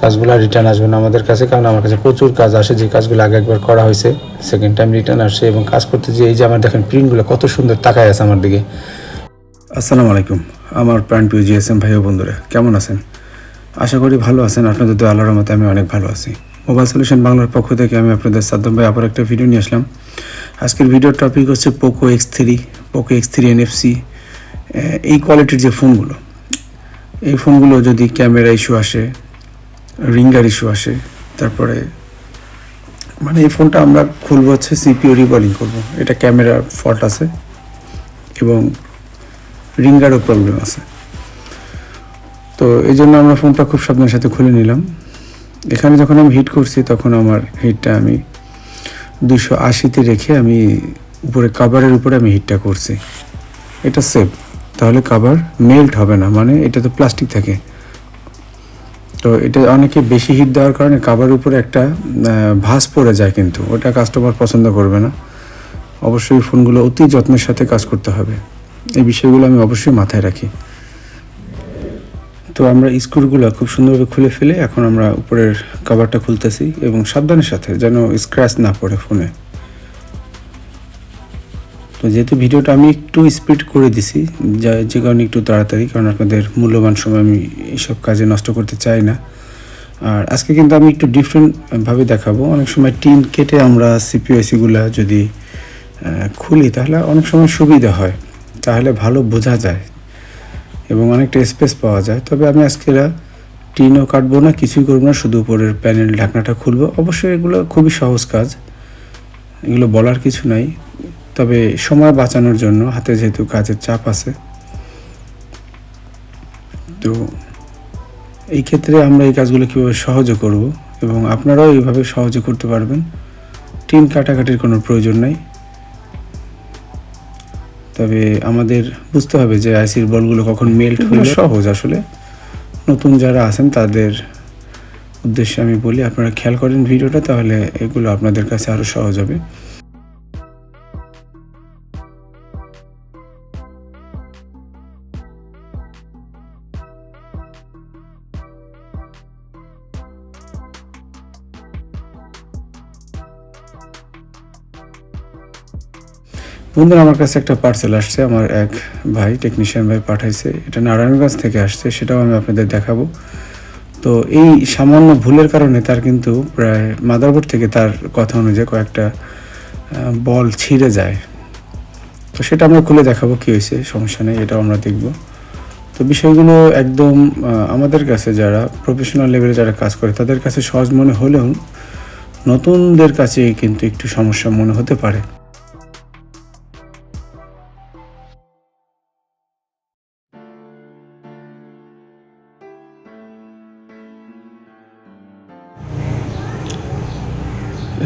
কাজগুলো রিটার্ন আসবে না আমাদের কাছে, কারণ আমার কাছে প্রচুর কাজ আসে যে কাজগুলো আগে একবার করা হয়েছে, সেকেন্ড টাইম রিটার্ন আসে। এবং কাজ করতে যে এই যে আমার দেখেন প্রিন্টগুলো কত সুন্দর তাকায় আছে আমার দিকে। আসসালামু আলাইকুম আমার প্রাণপ্রিয় এস.এম ভাই ও বন্ধুরা, কেমন আছেন? আশা করি ভালো আছেন। আপনাদের দোয়া আল্লাহর রহমতে আমি অনেক ভালো আছি। মোবাইল সলিউশন বাংলার পক্ষ থেকে আমি আপনাদের সাদ্দাম ভাই আবার একটা ভিডিও নিয়ে আসলাম। আজকের ভিডিওর টপিক হচ্ছে পোকো X3 NFC। এই কোয়ালিটির যে ফোনগুলো, এই ফোনগুলো যদি ক্যামেরা ইস্যু আসে, রিঙ্গার ইস্যু আসে, তারপরে মানে এই ফোনটা আমরা খুলবো হচ্ছে সিপিইউ রিবলিং করবো, এটা ক্যামেরার ফল্ট আছে এবং রিঙ্গারও প্রবলেম আছে। তো এই জন্য আমরা ফোনটা খুব সাবধানের সাথে খুলে নিলাম। এখানে যখন আমি হিট করছি তখন আমার হিটটা আমি 280-তে রেখে আমি উপরে কাভারের উপরে আমি হিটটা করছি। এটা সেফ, তাহলে কাভার মেল্ট হবে না, মানে এটা তো প্লাস্টিক থাকে। তো এটা অনেকে বেশি হিট দেওয়ার কারণে কাভারের উপরে একটা ভাঁজ পড়ে যায়, কিন্তু ওটা কাস্টমার পছন্দ করবে না। অবশ্যই ফোনগুলো অতি যত্নের সাথে কাজ করতে হবে, এই বিষয়গুলো আমি অবশ্যই মাথায় রাখি। তো আমরা স্ক্রুগুলো খুব সুন্দরভাবে খুলে ফেলে এখন আমরা উপরের কভারটা খুলতেছি এবং সাবধানের সাথে, যেন স্ক্র্যাচ না পড়ে ফোনে। তো যেহেতু ভিডিওটা আমি একটু স্পিড করে দিছি, যে কারণে একটু তাড়াতাড়ি, কারণ আপনাদের মূল্যবান সময় আমি এইসব কাজে নষ্ট করতে চাই না। আর আজকে কিন্তু আমি একটু ডিফারেন্টভাবে দেখাবো। অনেক সময় টিন কেটে আমরা সিপিইউগুলো যদি খুলি তাহলে অনেক সময় সুবিধা হয়, তাহলে ভালো বোঝা যায় এবং অনেকটা স্পেস পাওয়া যায়। তবে আমি আজকে টিনও কাটবো না, কিছুই করবো না, শুধু উপরের প্যানেল ঢাকনাটা খুলবো। অবশ্যই এগুলো খুবই সহজ কাজ, এগুলো বলার কিছু নাই। তবে সময় বাঁচানোর জন্য, হাতে যেহেতু কাজের চাপ আছে, তো এই ক্ষেত্রে আমরা এই কাজগুলো কীভাবে সহজে করব এবং আপনারাও এইভাবে সহজে করতে পারবেন। টিন কাটাকাটির কোনো প্রয়োজন নাই। তবে আমাদের বুঝতে হবে যে আইসির বলগুলো কখন মেল্ট হলে সহজ। আসলে নতুন যারা আছেন তাদের উদ্দেশ্যে আমি বলি, আপনারা খেয়াল করেন ভিডিওটা, তাহলে এগুলো আপনাদের কাছে আরও সহজ হবে। বন্ধুরা, আমার কাছে একটা পার্সেল আসছে, আমার এক ভাই টেকনিশিয়ান ভাই পাঠাইছে, এটা নারায়ণগঞ্জ থেকে আসছে, সেটাও আমি আপনাদের দেখাবো। তো এই সামান্য ভুলের কারণে তার কিন্তু প্রায় মাদারবোর্ড থেকে তার কথা অনুযায়ী কয়েকটা বল ছিঁড়ে যায়। তো সেটা আমরা খুলে দেখাবো কী হয়েছে, সমস্যা নেই, এটাও আমরা দেখব। তো বিষয়গুলো একদম আমাদের কাছে যারা প্রফেশনাল লেভেলে যারা কাজ করে তাদের কাছে সহজ মনে হলেও নতুনদের কাছে কিন্তু একটু সমস্যা মনে হতে পারে।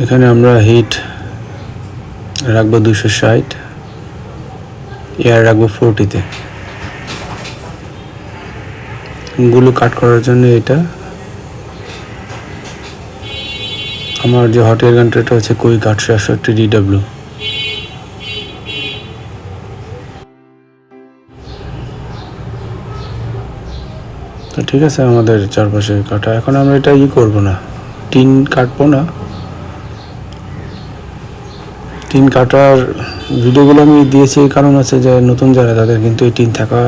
এখানে আমরা হিট রাখবো 260, এয়ার রাখবো 40-তে। গুলো কাট করার জন্য এটা আমার যে হট এয়ার গানটা, এটা হচ্ছে কুইক 868 DW। তো ঠিক আছে, আমাদের চারপাশে কাটা। এখন আমরা এটা করবো না, টিন কাটবো না। টিন কাটার ভিডিওগুলো আমি দিয়েছি, এই কারণ আছে যে নতুন যারা, তাদের কিন্তু এই টিন থাকার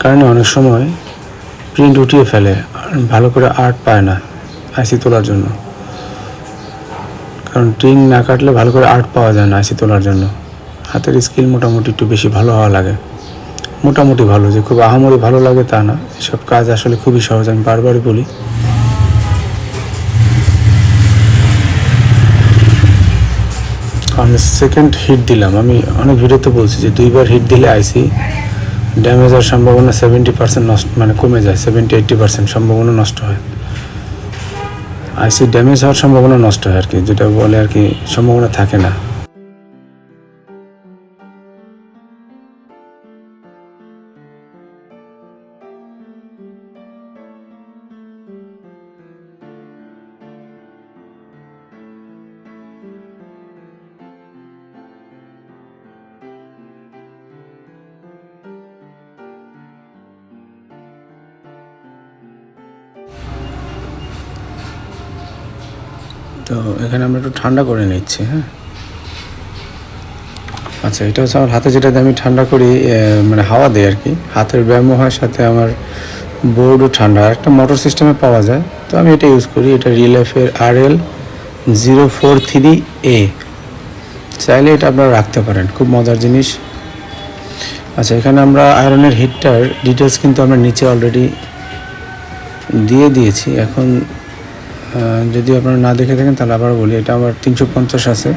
কারণে অনেক সময় প্রিন্ট উঠিয়ে ফেলে, ভালো করে আর্ট পায় না আইসি তোলার জন্য। কারণ টিন না কাটলে ভালো করে আর্ট পাওয়া যায় না আইসি তোলার জন্য। হাতের স্কিল মোটামুটি একটু বেশি ভালো হওয়া লাগে, মোটামুটি ভালো, যে খুব আহামরি ভালো লাগে তা না। এসব কাজ আসলে খুবই সহজ, আমি বারবারই বলি। আমি সেকেন্ড হিট দিলাম, আমি অনেক ভিডিওতে বলছি যে 2বার হিট দিলে আইসি ড্যামেজ হওয়ার সম্ভাবনা 70% নষ্ট, মানে কমে যায়, 70-80% সম্ভাবনা নষ্ট হয়। আইসি ড্যামেজ হওয়ার সম্ভাবনা নষ্ট হয় আর কি, যেটা বলে আর কি, সম্ভাবনা থাকে না। তো এখানে আমরা একটু ঠান্ডা করে নিচ্ছি। হ্যাঁ, আচ্ছা, এটা হচ্ছে আমার হাতে যেটা আমি ঠান্ডা করি, মানে হাওয়া দেয় আর কি, হাতের ব্যায়ামও হয়, সাথে আমার বোর্ডও ঠান্ডা। একটা মোটর সিস্টেমে পাওয়া যায়, তো আমি এটা ইউজ করি। এটা রিলাইফের RL043A, চাইলে এটা আপনারা রাখতে পারেন, খুব মজার জিনিস। আচ্ছা, এখানে আমরা আয়রনের হিটটার ডিটেলস কিন্তু আমরা নিচে অলরেডি দিয়ে দিয়েছি। এখন যদি আপনারা না দেখে থাকেন তাহলে আবার বলি, এটা আমার 350 আছে,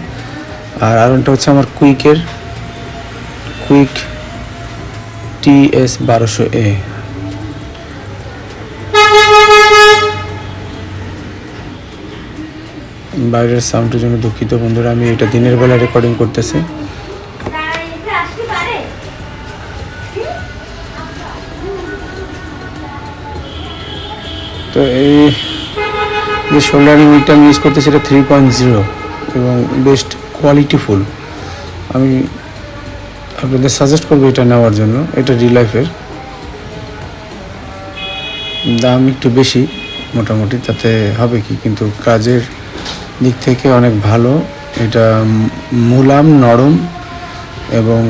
আর আয়রনটা হচ্ছে আমার কুইক TS1200A। বাইরের সাউন্ডের জন্য দুঃখিত বন্ধুরা, আমি এটা দিনের বেলা রেকর্ডিং করতেছি। তো এই যে শোল্ডারিং উইকটা আমি ইউজ করতেছি, এটা 3.0 এবং বেস্ট কোয়ালিটিফুল। আমি আপনাদের সাজেস্ট করবো এটা নেওয়ার জন্য। এটা রিলাইফের, দাম একটু বেশি মোটামুটি, তাতে হবে কি, কিন্তু কাজের দিক থেকে অনেক ভালো। এটা মুলাম, নরম এবং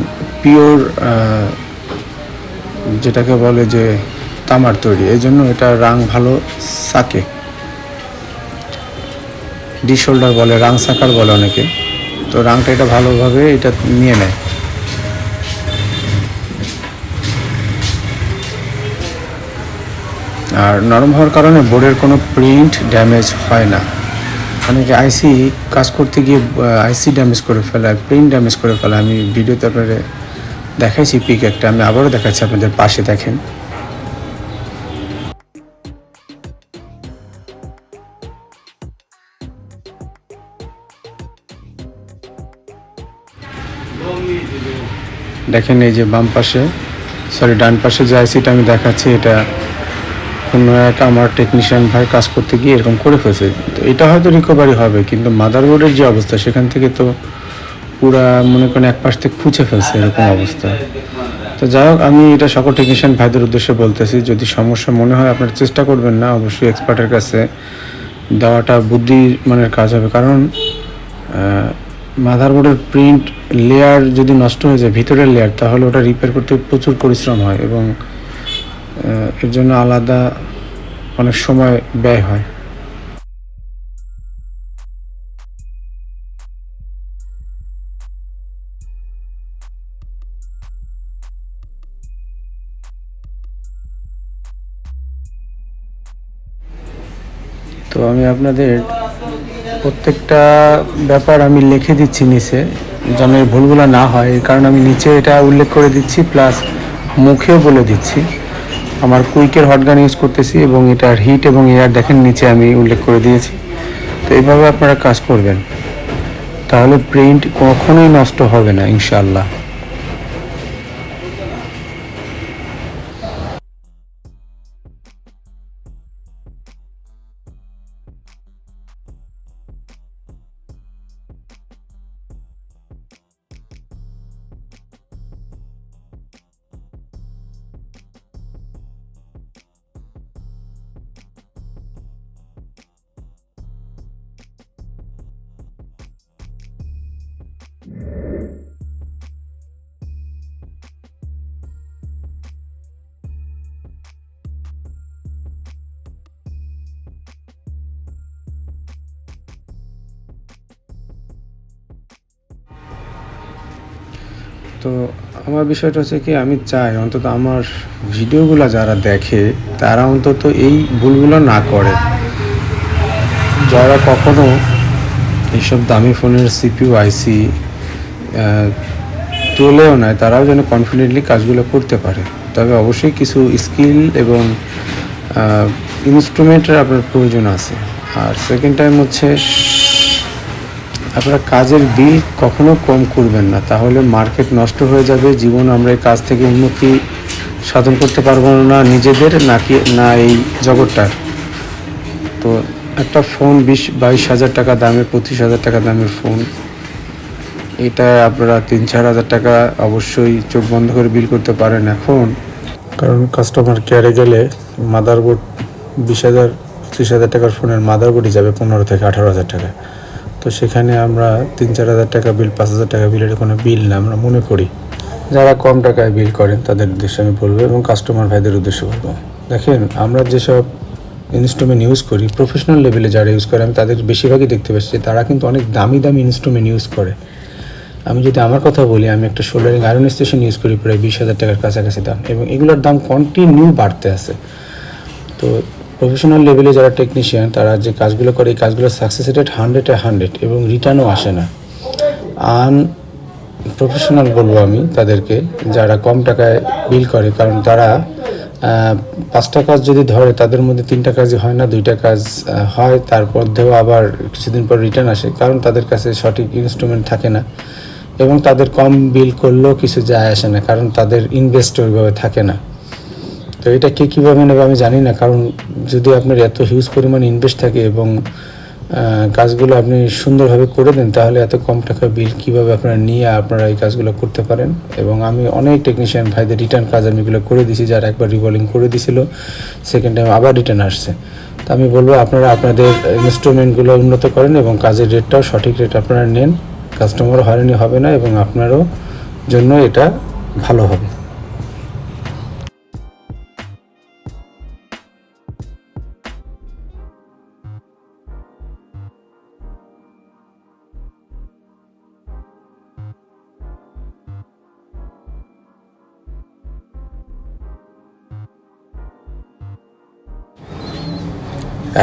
পিওর, যেটাকে বলে যে তামার তৈরি, এই জন্য এটা রাং ভালো সাকে। ডি শোল্ডার বলে, রাং সাকার বলে অনেকে, তো রাংটা এটা ভালোভাবে এটা নিয়ে নেয়। আর নরম হওয়ার কারণে বোর্ডের কোনো প্রিন্ট ড্যামেজ হয় না। অনেকে আইসি কাজ করতে গিয়ে আইসি ড্যামেজ করে ফেলে, প্রিন্ট ড্যামেজ করে ফেলে। আমি ভিডিওতে আপনাদের দেখাইছি পিক একটা, আমি আবারও দেখাচ্ছি, আপনাদের পাশে দেখেন। দেখেন এই যে ডান পাশে যে আইসিটা আমি দেখাচ্ছি, এটা কোনো এক আমার টেকনিশিয়ান ভাই কাজ করতে গিয়ে এরকম করে ফেলছে। তো এটা হয়তো রিকভারি হবে, কিন্তু মাদারবোর্ডের যে অবস্থা, সেখান থেকে তো পুরা মনে করেন এক পাশ থেকে খুঁজে ফেলছে এরকম অবস্থা। তো যাই হোক, আমি এটা সকল টেকনিশিয়ান ভাইদের উদ্দেশ্যে বলতেছি, যদি সমস্যা মনে হয় আপনারা চেষ্টা করবেন না, অবশ্যই এক্সপার্টের কাছে দেওয়াটা বুদ্ধিমানের কাজ হবে। কারণ মাদারবোর্ডের প্রিন্ট লেয়ার যদি নষ্ট হয়ে যায়, ভিতরের লেয়ার, তাহলে ওটা রিপেয়ার করতে প্রচুর পরিশ্রম হয় এবং এর জন্য আলাদা অনেক সময় ব্যয় হয়। তো আমি আপনাদের প্রত্যেকটা ব্যাপার আমি লিখে দিচ্ছি নিচে, যেন এই ভুলগুলো না হয়, এই কারণে আমি নিচে এটা উল্লেখ করে দিচ্ছি, প্লাস মুখেও বলে দিচ্ছি। আমার কুইকের হটগান ইউজ করতেছি এবং এটার হিট এবং এয়ার দেখেন নিচে আমি উল্লেখ করে দিয়েছি। তো এইভাবে আপনারা কাজ করবেন, তাহলে প্রিন্ট কখনোই নষ্ট হবে না ইনশাআল্লাহ। তো আমার বিষয়টা হচ্ছে কি, আমি চাই অন্তত আমার ভিডিওগুলো যারা দেখে তারা অন্তত এই ভুলগুলো না করে। যারা কখনো এইসব দামি ফোনের সিপিইউ আইসি তোলেও নয়, তারাও যেন কনফিডেন্টলি কাজগুলো করতে পারে। তবে অবশ্যই কিছু স্কিল এবং ইনস্ট্রুমেন্টের আপনার প্রয়োজন আছে। আর সেকেন্ড টাইম হচ্ছে, আপনারা কাজের বিল কখনো কম করবেন না, তাহলে মার্কেট নষ্ট হয়ে যাবে। জীবন আমরা এই কাজ থেকে উন্নতি সাধন করতে পারবো না নিজেদের, না এই জগৎটার। তো একটা ফোন 20-22 হাজার টাকা দামের, 25,000 টাকা দামের ফোন, এটা আপনারা 3-4 হাজার টাকা অবশ্যই চোখ বন্ধ করে বিল করতে পারেন এখন। কারণ কাস্টমার কেয়ারে গেলে মাদারবোর্ড 20,000 35,000 টাকার ফোনের মাদারবোর্ডই যাবে 15 থেকে 18,000 টাকা। তো সেখানে আমরা 3-4 হাজার টাকা বিল, 5,000 টাকা বিল, এটা কোনো বিল না আমরা মনে করি। যারা কম টাকায় বিল করেন তাদের উদ্দেশ্যে আমি বলবো এবং কাস্টমার ভাইদের উদ্দেশ্যে বলবো, দেখেন আমরা যেসব ইনস্ট্রুমেন্ট ইউজ করি, প্রফেশনাল লেভেলে যারা ইউজ করে, আমি তাদের বেশিরভাগই দেখতে পাচ্ছি তারা কিন্তু অনেক দামি দামি ইনস্ট্রুমেন্ট ইউজ করে। আমি যদি আমার কথা বলি, আমি একটা সোল্ডারিং আয়রন স্টেশন ইউজ করি প্রায় 20,000 টাকার কাছাকাছি দাম, এবং এগুলোর দাম কন্টিনিউ বাড়তে আছে। তো প্রফেশনাল লেভেলে যারা টেকনিশিয়ান তারা যে কাজগুলো করে, এই কাজগুলোর সাকসেস রেট 100 এবং রিটার্নও আসে না। প্রফেশনাল বলবো আমি তাদেরকে, যারা কম টাকায় বিল করে, কারণ তারা 5টা কাজ যদি ধরে তাদের মধ্যে 3টা কাজই হয় না, 2টা কাজ হয়, তার মধ্যেও আবার কিছুদিন পর রিটার্ন আসে, কারণ তাদের কাছে সঠিক ইনস্ট্রুমেন্ট থাকে না, এবং তাদের কম বিল করলেও কিছু যায় আসে না, কারণ তাদের ইনভেস্ট ওইভাবে থাকে না। তো এটা কে কীভাবে নেবে আমি জানি না, কারণ যদি আপনার এত হিউজ পরিমাণ ইনভেস্ট থাকে এবং কাজগুলো আপনি সুন্দরভাবে করে দেন, তাহলে এত কম টাকা বিল কীভাবে আপনারা নিয়ে আপনারা এই কাজগুলো করতে পারেন। এবং আমি অনেক টেকনিশিয়ান ভাইদের রিটার্ন কাজ আমি এগুলো করে দিয়েছি, যারা একবার রিভলিং করে দিয়েছিল, সেকেন্ড টাইম আবার রিটার্ন আসছে। তো আমি বলবো আপনারা আপনাদের ইনস্ট্রুমেন্টগুলো উন্নত করেন এবং কাজের রেটটাও সঠিক রেট আপনারা নেন, কাস্টমারও হয়রানি হবে না এবং আপনারও জন্য এটা ভালো হবে।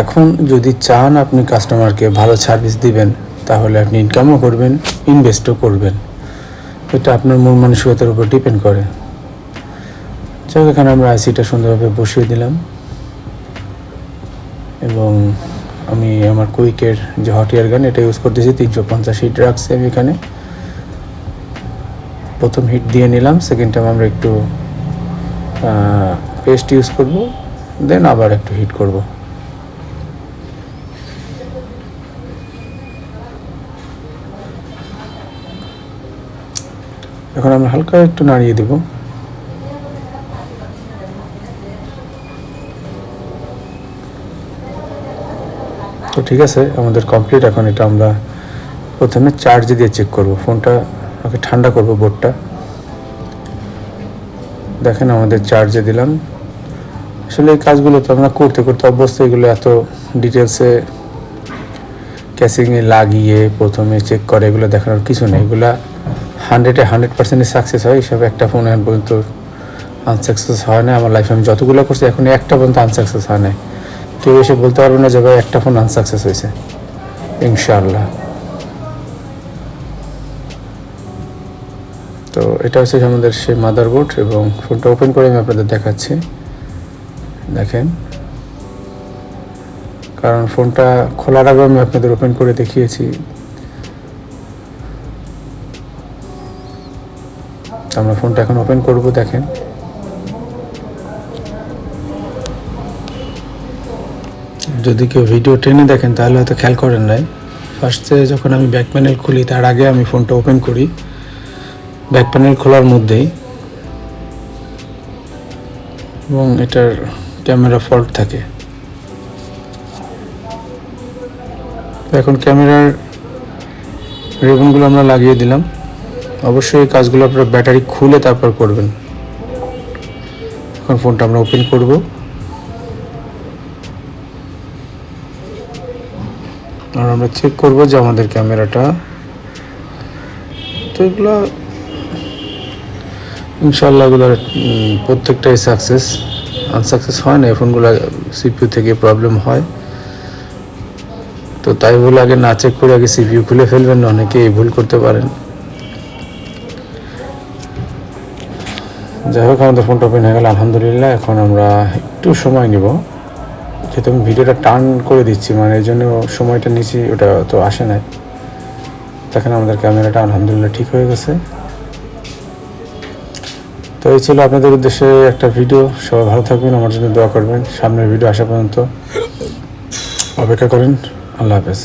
এখন যদি চান আপনি কাস্টমারকে ভালো সার্ভিস দিবেন, তাহলে আপনি ইনকামও করবেন, ইনভেস্টও করবেন, এটা আপনার মন মানসিকতার উপর ডিপেন্ড করে। যাই হোক, এখানে আমরা আইসিটা সুন্দরভাবে বসিয়ে দিলাম এবং আমি আমার কুইকের যে হট এয়ার গান এটা ইউজ করতেছি, 350 হিট রাখছি আমি এখানে। প্রথম হিট দিয়ে নিলাম, সেকেন্ড টাইম আমরা একটু পেস্ট ইউজ করব, দেন আবার একটু হিট করব। এখন আমরা হালকা একটু নাড়িয়ে দেব। তো ঠিক আছে, আমাদের কমপ্লিট। এখন এটা আমরা প্রথমে চার্জ দিয়ে চেক করব, ফোনটা আগে ঠান্ডা করব বোর্ডটা। দেখেন আমাদের চার্জে দিলাম। আসলে এই কাজগুলো তো আমরা করতে করতে অভ্যস্ত, এগুলো এত ডিটেলসে ক্যাসিংয়ে লাগিয়ে প্রথমে চেক করে এগুলো দেখানোর কিছু নেই। এগুলা 100% সাকসেস হয়, এইসব একটা ফোন এখন পর্যন্ত আনসাকসেস হয় না। আমার লাইফে আমি যতগুলো করছি এখন একটা পর্যন্ত আনসাকসেস হয় না। কেউ এসে বলতে পারবে না যে ভাই একটা ফোন আনসাকসেস হয়েছে, ইনশাআল্লাহ। তো এটা হচ্ছে আমাদের সেই মাদারবোর্ড, এবং ফোনটা ওপেন করে আমি আপনাদের দেখাচ্ছি। দেখেন, কারণ ফোনটা খোলার আগে আমি আপনাদের ওপেন করে দেখিয়েছি। আমরা ফোনটা এখন ওপেন করব। দেখেন, যদি কেউ ভিডিও টেনে দেখেন তাহলে হয়তো খেয়াল করেন নাই, ফার্স্টে যখন আমি ব্যাক প্যানেল খুলি তার আগে আমি ফোনটা ওপেন করি। ব্যাক প্যানেল খোলার মধ্যেই এবং এটার ক্যামেরা ফল্ট থাকে। এখন ক্যামেরার রিবনগুলো আমরা লাগিয়ে দিলাম। অবশ্যই এই কাজগুলো আপনারা ব্যাটারি খুলে তারপর করবেন। এখন ফোনটা আমরা ওপেন করব। আর আমরা চেক করব যে আমাদের ক্যামেরাটা, তো এগুলো ইনশাআল্লাহ এগুলোর প্রত্যেকটাই সাকসেস, আনসাকসেস হয় না। এই ফোনগুলো সিপিইউ থেকে প্রবলেম হয়, তো তাই বলে আগে না চেক করে আগে সিপিইউ খুলে ফেলবেন না, অনেকে এই ভুল করতে পারেন। যাই হোক, আমাদের ফোনটা ওপেন হয়ে গেল, আলহামদুলিল্লাহ। এখন আমরা একটু সময় নেব, যেহেতু আমি ভিডিওটা টার্ন করে দিচ্ছি, মানে এই জন্য সময়টা নিচ্ছি, ওটা তো আসে না। দেখেন আমাদের ক্যামেরাটা আলহামদুলিল্লাহ ঠিক হয়ে গেছে। তো এই ছিল আপনাদের উদ্দেশ্যে একটা ভিডিও। সবাই ভালো থাকবেন, আমার জন্য দোয়া করবেন। সামনের ভিডিও আসা পর্যন্ত অপেক্ষা করেন। আল্লাহ হাফেজ।